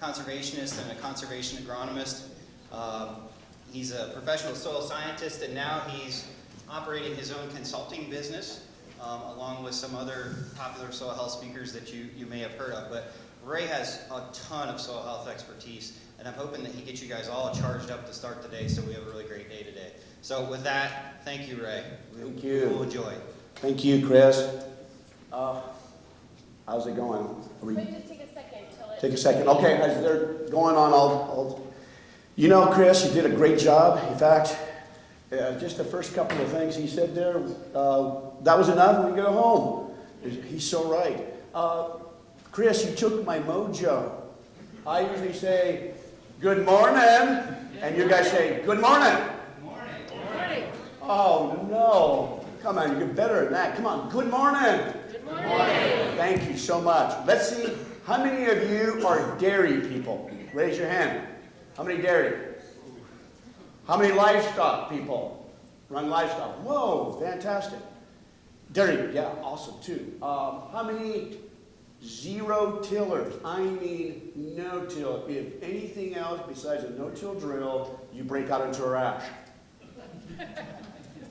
conservationist and a conservation agronomist. He's a professional soil scientist, and now he's operating his own consulting business, along with some other popular soil health speakers that you may have heard of. But Ray has a ton of soil health expertise, and I'm hoping that he gets you guys all charged up to start today, so we have a really great day today. So with that, thank you, Ray. Thank you. We'll enjoy. Thank you, Chris. How's it going? Just take a second till it... Take a second. Okay, as they're going on, you know, Chris, you did a great job. In fact, just the first couple of things he said there, that was enough when we go home. He's so right. Chris, you took my mojo. I usually say, good morning, and you guys say, good morning. Good morning. Good morning. Oh, no. Come on, you get better than that. Come on, good morning. Good morning. Thank you so much. Let's see, how many of you are dairy people? Raise your hand. How many dairy? How many livestock people run livestock? Whoa, fantastic. Dairy, yeah, awesome too. How many zero tillers? I mean no-till. If anything else besides a no-till drill, you break out into a rash.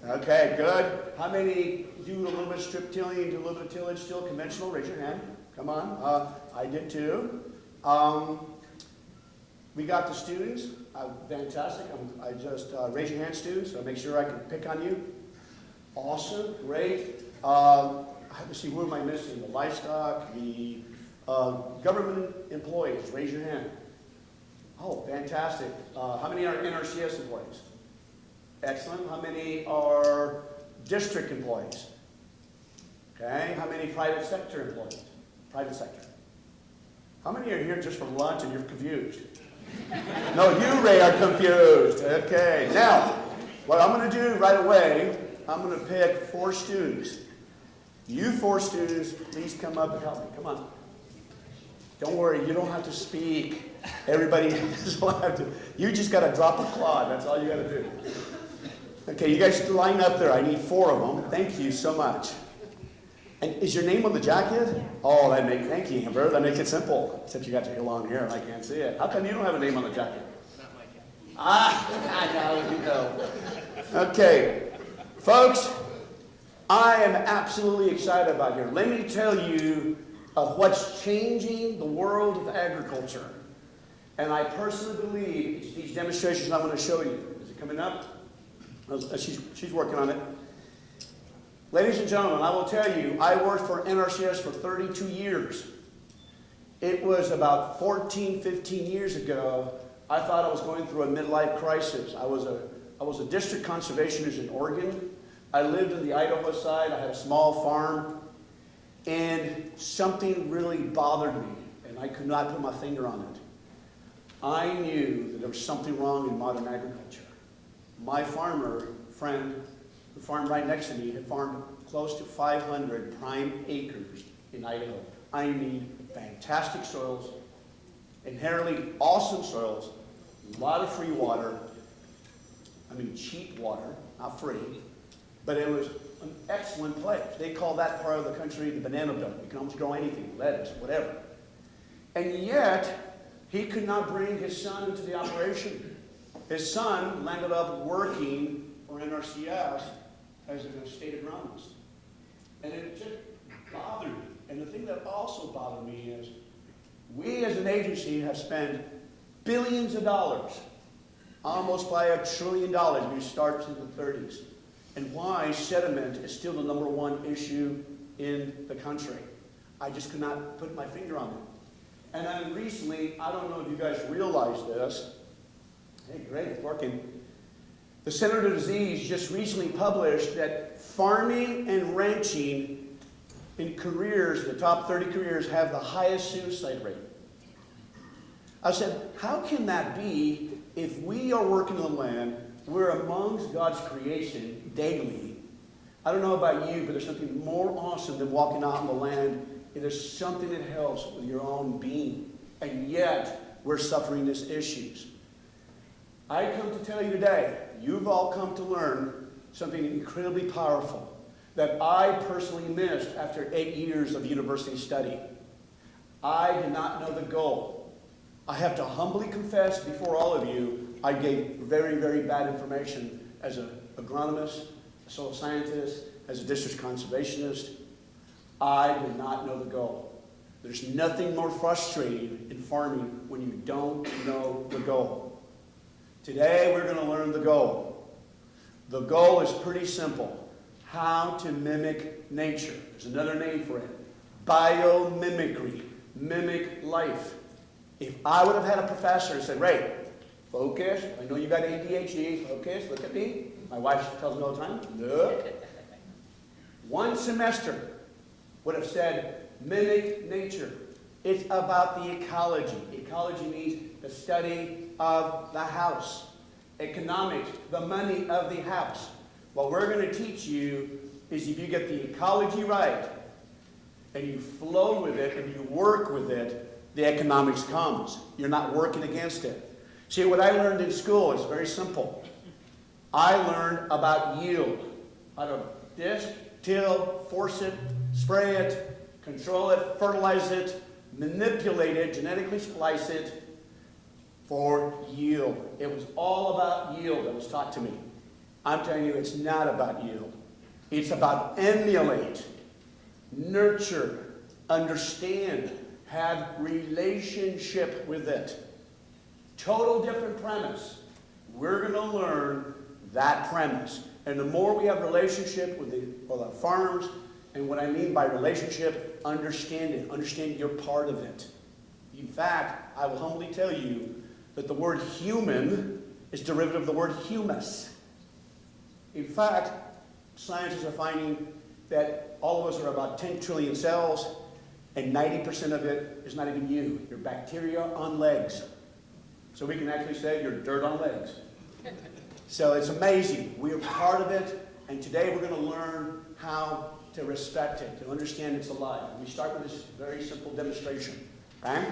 Okay, good. How many do a little bit of strip tilling, do a little bit of tillage still, conventional? Raise your hand. Come on. I did too. We got the students. Fantastic. I just raise your hand, students. So make sure I can pick on you. Awesome. Great. Let's see, who am I missing? The livestock, the government employees. Raise your hand. Oh, fantastic. How many are NRCS employees? Excellent. How many are district employees? Okay. How many private sector employees? Private sector. How many are here just for lunch and you're confused? No, you, Ray, are confused. Okay. Now, what I'm going to do right away, I'm going to pick 4 students. You 4 students, please come up and help me. Come on. Don't worry, you don't have to speak. Everybody doesn't have to. You just got to drop a clod. That's all you got to do. Okay, you guys line up there. I need 4 of them. Thank you so much. And is your name on the jacket? Oh, thank you, Amber. That makes it simple. Except you got your long hair and I can't see it. How come you don't have a name on the jacket? Not my jacket. I know, you know. Okay, folks, I am absolutely excited about here. Let me tell you what's changing the world of agriculture. And I personally believe it's these demonstrations I'm going to show you. Is it coming up? She's working on it. Ladies and gentlemen, I will tell you, I worked for NRCS for 32 years. It was about 14, 15 years ago, I thought I was going through a midlife crisis. I was a district conservationist in Oregon. I lived in the Idaho side. I had a small farm. And something really bothered me, and I could not put my finger on it. I knew that there was something wrong in modern agriculture. My farmer friend, the farm right next to me, had farmed close to 500 prime acres in Idaho. I mean, fantastic soils, inherently awesome soils, a lot of free water. I mean, cheap water, not free, but it was an excellent place. They call that part of the country the banana belt. You can almost grow anything, lettuce, whatever. And yet, he could not bring his son into the operation. His son landed up working for NRCS as an estate agronomist. And it just bothered me. And the thing that also bothered me is, we as an agency have spent billions of dollars, almost by $1 trillion when you start in the 30s. And why sediment is still the #1 issue in the country. I just could not put my finger on it. And then recently, I don't know if you guys realize this. Hey, great, it's working. The Center for Disease just recently published that farming and ranching in careers, the top 30 careers, have the highest suicide rate. I said, how can that be if we are working the land, we're amongst God's creation daily. I don't know about you, but there's something more awesome than walking out on the land. It is something that helps with your own being. And yet, we're suffering these issues. I come to tell you today, you've all come to learn something incredibly powerful that I personally missed after 8 years of university study. I did not know the goal. I have to humbly confess before all of you, I gave very, very bad information as an agronomist, a soil scientist, as a district conservationist. I did not know the goal. There's nothing more frustrating in farming when you don't know the goal. Today we're going to learn the goal. The goal is pretty simple. How to mimic nature. There's another name for it. Biomimicry. Mimic life. If I would have had a professor who said, Ray, focus. I know you got ADHD. Focus. Look at me. My wife tells me all the time, look. One semester would have said, mimic nature. It's about the ecology. Ecology means the study of the house. Economics, the money of the house. What we're going to teach you is if you get the ecology right, and you flow with it, and you work with it, the economics comes. You're not working against it. See, what I learned in school is very simple. I learned about yield. How to disc, till, force it, spray it, control it, fertilize it, manipulate it, genetically splice it for yield. It was all about yield that was taught to me. I'm telling you, it's not about yield. It's about emulate, nurture, understand, have relationship with it. Total different premise. We're going to learn that premise. And the more we have relationship with our farms, and what I mean by relationship, understand it. Understand you're part of it. In fact, I will humbly tell you that the word human is derivative of the word humus. In fact, scientists are finding that all of us are about 10 trillion cells, and 90% of it is not even you. You're bacteria on legs. So we can actually say you're dirt on legs. So it's amazing. We are part of it, and today we're going to learn how to respect it, to understand it's alive. And we start with this very simple demonstration. Okay?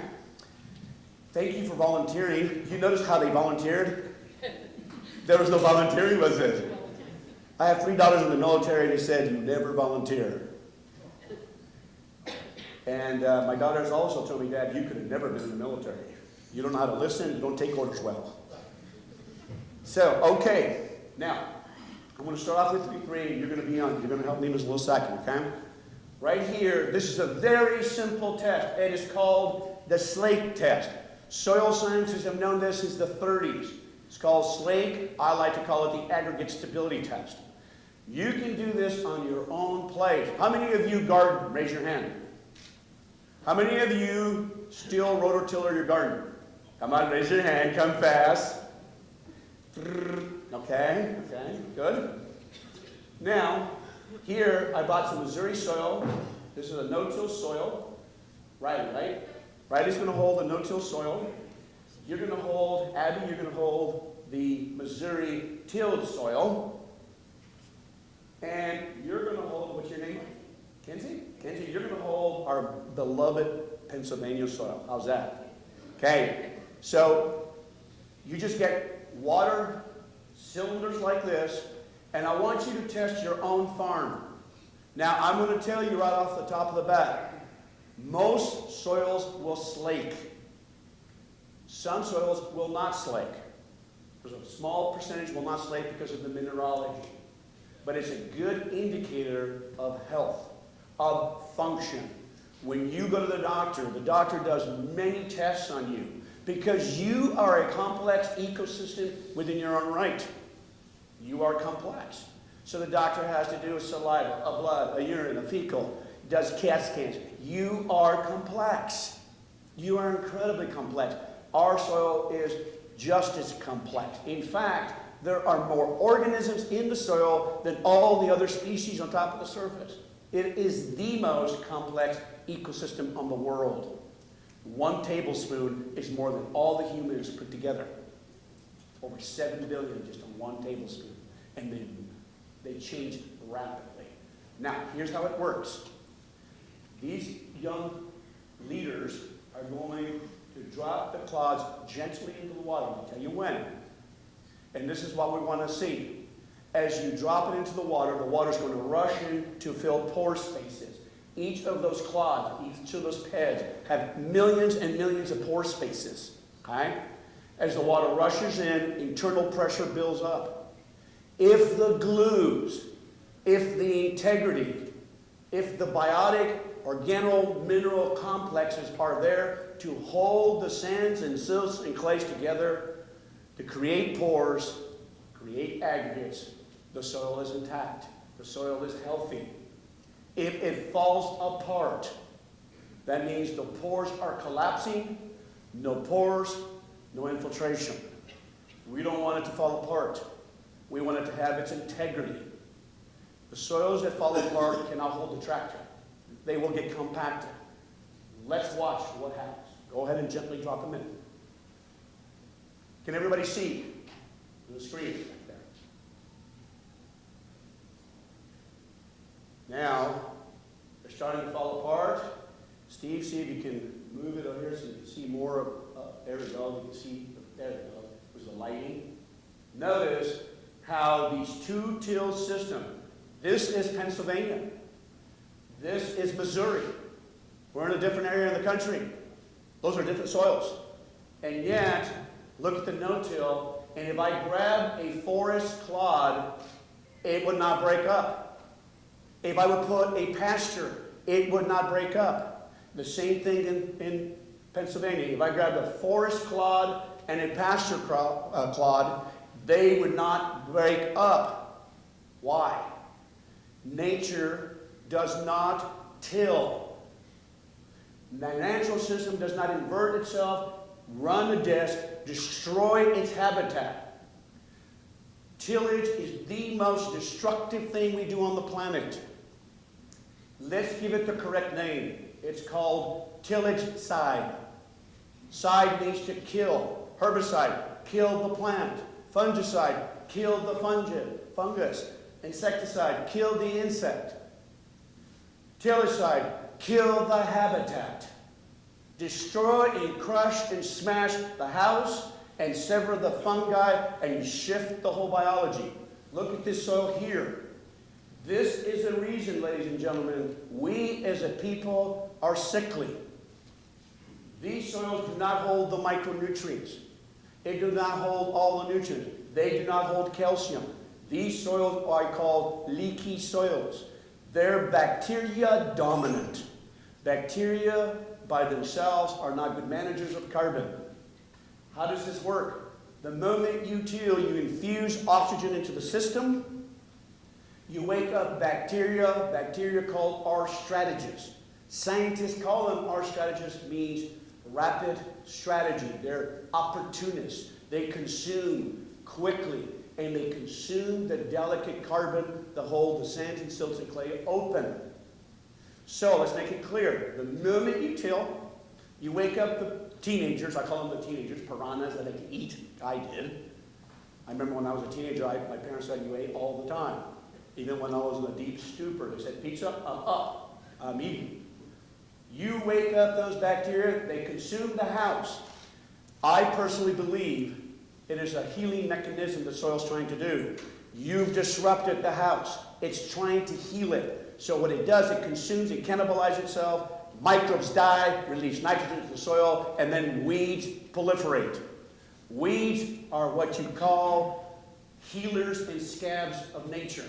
Thank you for volunteering. You notice how they volunteered? There was no volunteering, was it? I have 3 daughters in the military. They said, you never volunteer. And my daughters also told me, Dad, you could have never been in the military. You don't know how to listen. You don't take orders well. So, okay. Now, I'm going to start off with 3. You're going to be on. You're going to help me in just a little second, okay? Right here, this is a very simple test. It is called the Slake test. Soil scientists have known this since the 30s. It's called Slake. I like to call it the aggregate stability test. You can do this on your own place. How many of you garden? Raise your hand. How many of you still rototiller your garden? Come on, raise your hand. Come fast. Okay, good. Now, here I bought some Missouri soil. This is a no-till soil. Right? Riley's going to hold the no-till soil. You're going to hold, Abby, you're going to hold the Missouri tilled soil. And you're going to hold, what's your name? Kenzie? Kenzie, you're going to hold our beloved Pennsylvania soil. How's that? Okay, so you just get water cylinders like this, and I want you to test your own farm. Now, I'm going to tell you right off the top of the bat, most soils will slake. Some soils will not slake. There's a small percentage will not slake because of the mineralogy. But it's a good indicator of health, of function. When you go to the doctor does many tests on you because you are a complex ecosystem within your own right. You are complex. So the doctor has to do a saliva, a blood, a urine, a fecal, does CAT scans. You are complex. You are incredibly complex. Our soil is just as complex. In fact, there are more organisms in the soil than all the other species on top of the surface. It is the most complex ecosystem on the world. 1 tablespoon is more than all the humans put together. Over 7 billion just on 1 tablespoon. And then they change rapidly. Now, here's how it works. These young leaders are going to drop the clods gently into the water. I'll tell you when. And this is what we want to see. As you drop it into the water is going to rush in to fill pore spaces. Each of those clods, each of those pads have millions and millions of pore spaces. Okay? As the water rushes in, internal pressure builds up. If the glues, if the integrity, if the biotic, organo-mineral complexes are there to hold the sands and silts and clays together, to create pores, create aggregates, the soil is intact. The soil is healthy. If it falls apart, that means the pores are collapsing, no pores, no infiltration. We don't want it to fall apart. We want it to have its integrity. The soils that fall apart cannot hold the tractor. They will get compacted. Let's watch what happens. Go ahead and gently drop them in. Can everybody see the screen right there? Now, they're starting to fall apart. Steve, see if you can move it over here so you can see more of, there we go, you can see, there we go, there's the lighting. Notice how these two-till system, this is Pennsylvania, this is Missouri. We're in a different area of the country. Those are different soils. And yet, look at the no-till, and if I grab a forest clod, it would not break up. If I would put a pasture, it would not break up. The same thing in Pennsylvania. If I grabbed a forest clod and a pasture clod, they would not break up. Why? Nature does not till. The natural system does not invert itself, run a disc, destroy its habitat. Tillage is the most destructive thing we do on the planet. Let's give it the correct name. It's called tillage-cide. Cide means to kill. Herbicide, kill the plant. Fungicide, kill the fungus. Insecticide, kill the insect. Tillicide, kill the habitat. Destroy and crush and smash the house and sever the fungi and shift the whole biology. Look at this soil here. This is the reason, ladies and gentlemen, we as a people are sickly. These soils do not hold the micronutrients. They do not hold all the nutrients. They do not hold calcium. These soils are called leaky soils. They're bacteria dominant. Bacteria by themselves are not good managers of carbon. How does this work? The moment you till, you infuse oxygen into the system, you wake up bacteria called R strategists. Scientists call them R strategists, means rapid strategy. They're opportunists. They consume quickly, and they consume the delicate carbon that hold the sands and silts and clay open. So let's make it clear. The moment you till, you wake up the teenagers, I call them the teenagers, piranhas that they can eat. I did. I remember when I was a teenager, my parents said you ate all the time. Even when I was in a deep stupor, they said, pizza, I'm eating. You wake up those bacteria, they consume the house. I personally believe it is a healing mechanism the soil's trying to do. You've disrupted the house. It's trying to heal it. So what it does, it consumes, it cannibalizes itself, microbes die, release nitrogen to the soil, and then weeds proliferate. Weeds are what you call healers and scabs of nature.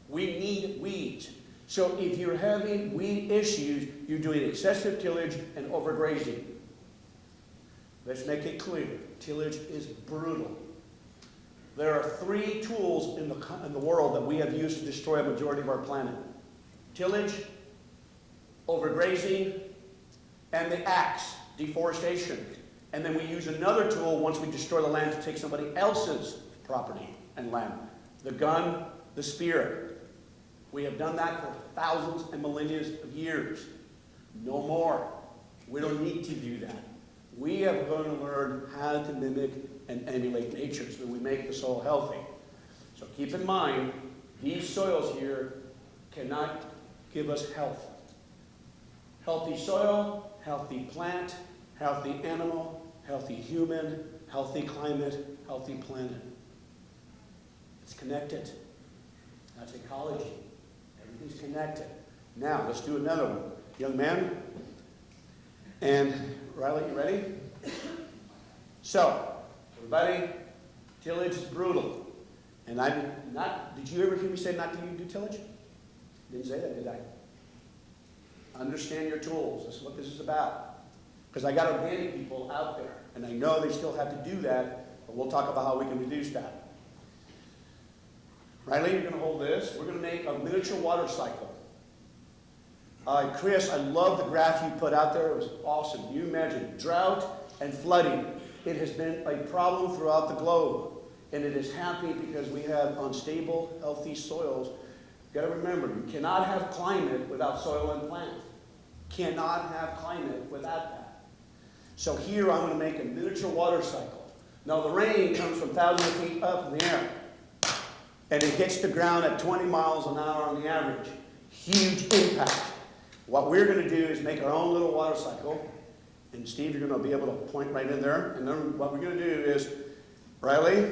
We need weeds. So if you're having weed issues, you're doing excessive tillage and overgrazing. Let's make it clear. Tillage is brutal. There are three tools in the world that we have used to destroy a majority of our planet. Tillage, overgrazing, and the axe, deforestation. And then we use another tool once we destroy the land to take somebody else's property and land. The gun, the spear. We have done that for thousands and millennia of years. No more. We don't need to do that. We have going to learn how to mimic and emulate nature so that we make the soil healthy. So keep in mind, these soils here cannot give us health. Healthy soil, healthy plant, healthy animal, healthy human, healthy climate, healthy planet. It's connected. That's ecology. Everything's connected. Now, let's do another one. Young man. And Riley, you ready? So, everybody, tillage is brutal. And did you ever hear me say not to do tillage? Didn't say that, did I? Understand your tools. This is what this is about. Because I got organic people out there, and I know they still have to do that, but we'll talk about how we can reduce that. Riley, you're going to hold this. We're going to make a miniature water cycle. Chris, I love the graph you put out there. It was awesome. You imagine drought and flooding. It has been a problem throughout the globe, and it is happening because we have unstable, healthy soils. You've got to remember, you cannot have climate without soil and plant. Cannot have climate without that. So here I'm going to make a miniature water cycle. Now the rain comes from thousands of feet up in the air, and it hits the ground at 20 miles an hour on the average. Huge impact. What we're going to do is make our own little water cycle, and Steve, you're going to be able to point right in there, and then what we're going to do is, Riley,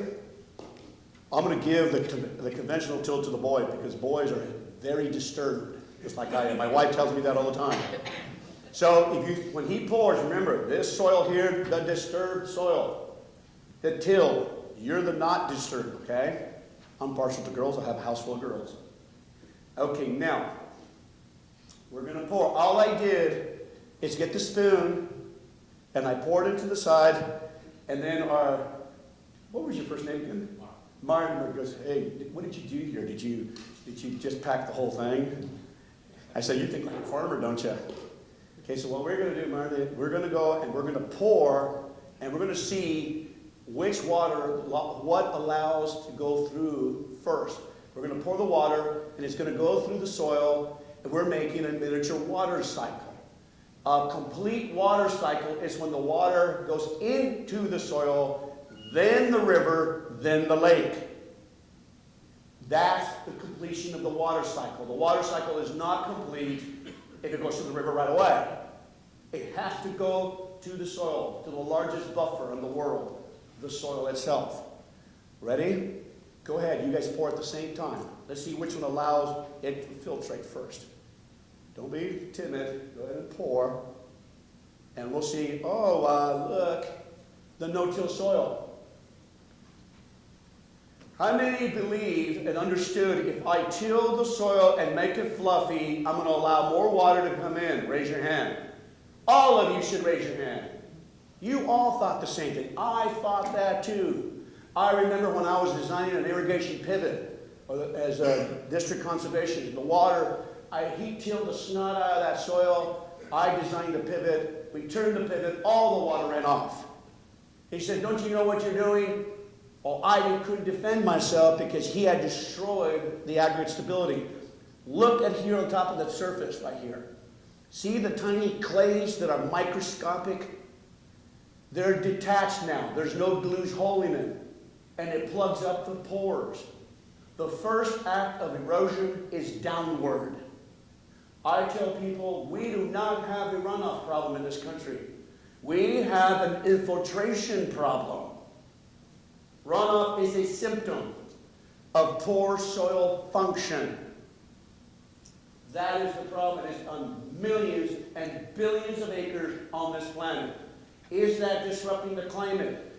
I'm going to give the conventional till to the boy, because boys are very disturbed, just like I am. My wife tells me that all the time. So when he pours, remember, this soil here, the disturbed soil, the till, you're the not disturbed, okay? I'm partial to girls. I have a house full of girls. Okay, now, we're going to pour. All I did is get the spoon, and I poured it to the side, and then what was your first name again? Martin goes, hey, what did you do here? Did you just pack the whole thing? I said, you think like a farmer, don't you? Okay, so what we're going to do, Martin, we're going to go and we're going to pour, and we're going to see which water, what allows to go through first. We're going to pour the water, and it's going to go through the soil, and we're making a miniature water cycle. A complete water cycle is when the water goes into the soil, then the river, then the lake. That's the completion of the water cycle. The water cycle is not complete if it goes to the river right away. It has to go to the soil, to the largest buffer in the world, the soil itself. Ready? Go ahead. You guys pour at the same time. Let's see which one allows it to filtrate first. Don't be timid. Go ahead and pour. And we'll see, look, the no-till soil. How many believe and understood if I till the soil and make it fluffy, I'm going to allow more water to come in? Raise your hand. All of you should raise your hand. You all thought the same thing. I thought that too. I remember when I was designing an irrigation pivot as a district conservation, the water, I heat tilled the snot out of that soil. I designed the pivot. We turned the pivot. All the water ran off. He said, don't you know what you're doing? Well, I couldn't defend myself because he had destroyed the aggregate stability. Look at here on top of that surface right here. See the tiny clays that are microscopic? They're detached now. There's no glues holding it. And it plugs up the pores. The first act of erosion is downward. I tell people we do not have a runoff problem in this country. We have an infiltration problem. Runoff is a symptom of poor soil function. That is the problem. It's on millions and billions of acres on this planet. Is that disrupting the climate?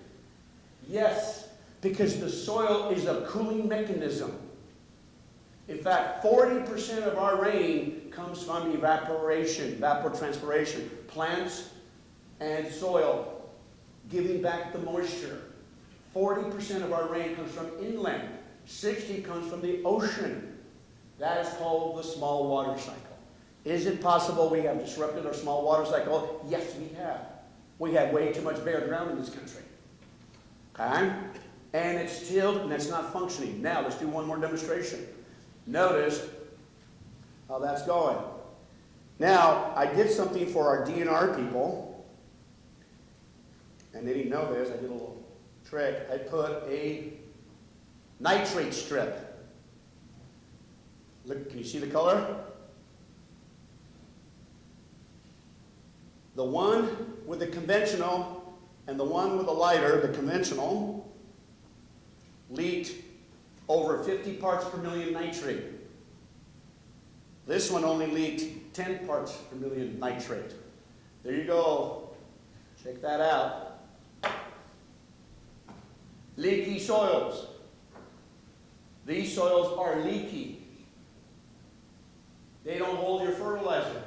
Yes, because the soil is a cooling mechanism. In fact, 40% of our rain comes from evaporation, evapotranspiration, plants and soil giving back the moisture. 40% of our rain comes from inland. 60% comes from the ocean. That is called the small water cycle. Is it possible we have disrupted our small water cycle? Yes, we have. We have way too much bare ground in this country. Okay? And it's tilled and it's not functioning. Now, let's do one more demonstration. Notice how that's going. Now, I did something for our DNR people, and they didn't know this. I did a little trick. I put a nitrate strip. Look, can you see the color? The one with the conventional and the one with the lighter, the conventional, leaked over 50 parts per million nitrate. This one only leaked 10 parts per million nitrate. There you go. Check that out. Leaky soils. These soils are leaky. They don't hold your fertilizer.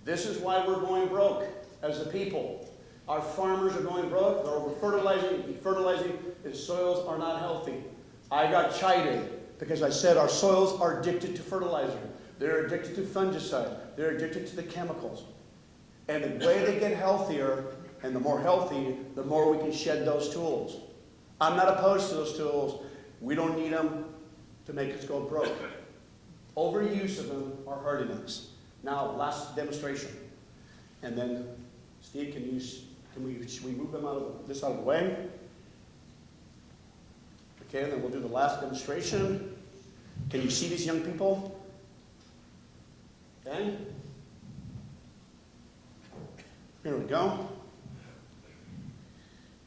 This is why we're going broke as a people. Our farmers are going broke. They're over-fertilizing. The soils are not healthy. I got chided because I said our soils are addicted to fertilizer. They're addicted to fungicide. They're addicted to the chemicals. And the way they get healthier, and the more healthy, the more we can shed those tools. I'm not opposed to those tools. We don't need them to make us go broke. Overuse of them are hurting us. Now, last demonstration. And then, Steve, should we move them this out of the way? Okay, and then we'll do the last demonstration. Can you see these young people? Okay. Here we go.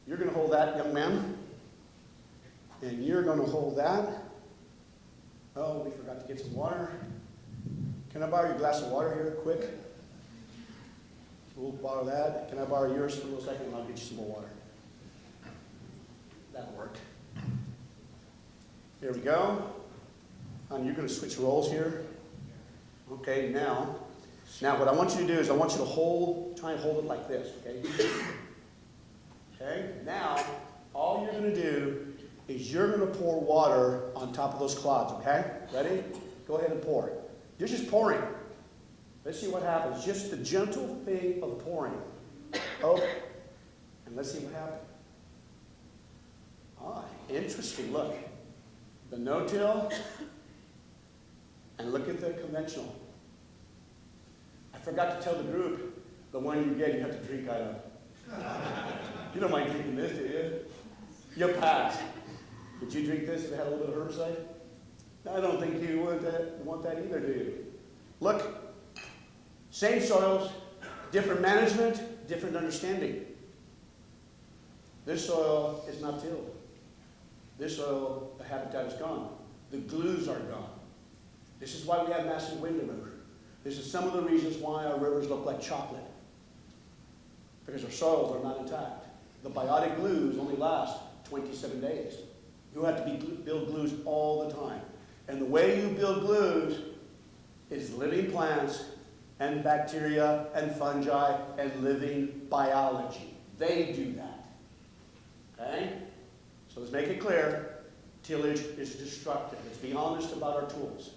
You're going to hold that, young man. And you're going to hold that. Oh, we forgot to get some water. Can I borrow your glass of water here, quick? We'll borrow that. Can I borrow yours for a little second, and I'll get you some more water. That'll work. Here we go. You're going to switch roles here. Okay, now what I want you to do is I want you to try and hold it like this, okay? Okay, now all you're going to do is you're going to pour water on top of those clods, okay? Ready? Go ahead and pour. You're just pouring. Let's see what happens. Just the gentle thing of pouring. Oh, and let's see what happens. Ah, interesting. Look. The no-till, and look at the conventional. I forgot to tell the group, the one you get, you have to drink out of. You don't mind drinking this, do you? You'll pass. Would you drink this if it had a little bit of herbicide? I don't think you want that either, do you? Look, same soils, different management, different understanding. This soil is not tilled. This soil, the habitat is gone. The glues are gone. This is why we have massive wind erosion. This is some of the reasons why our rivers look like chocolate. Because our soils are not intact. The biotic glues only last 27 days. You have to build glues all the time. And the way you build glues is living plants and bacteria and fungi and living biology. They do that. Okay? So let's make it clear. Tillage is destructive. Let's be honest about our tools.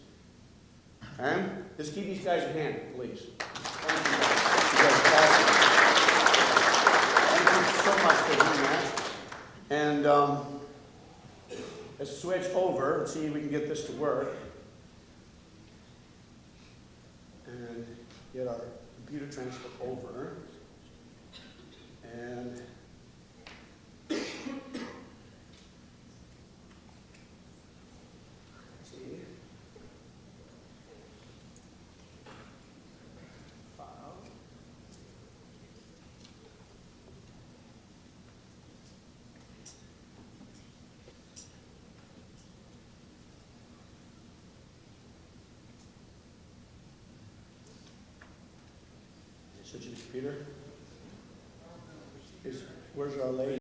Okay? Just give these guys a hand, please. Thank you guys. You guys are awesome. Thank you so much for doing that. And let's switch over and see if we can get this to work. And get our computer transfer over. And switch to the computer. Where's our lady?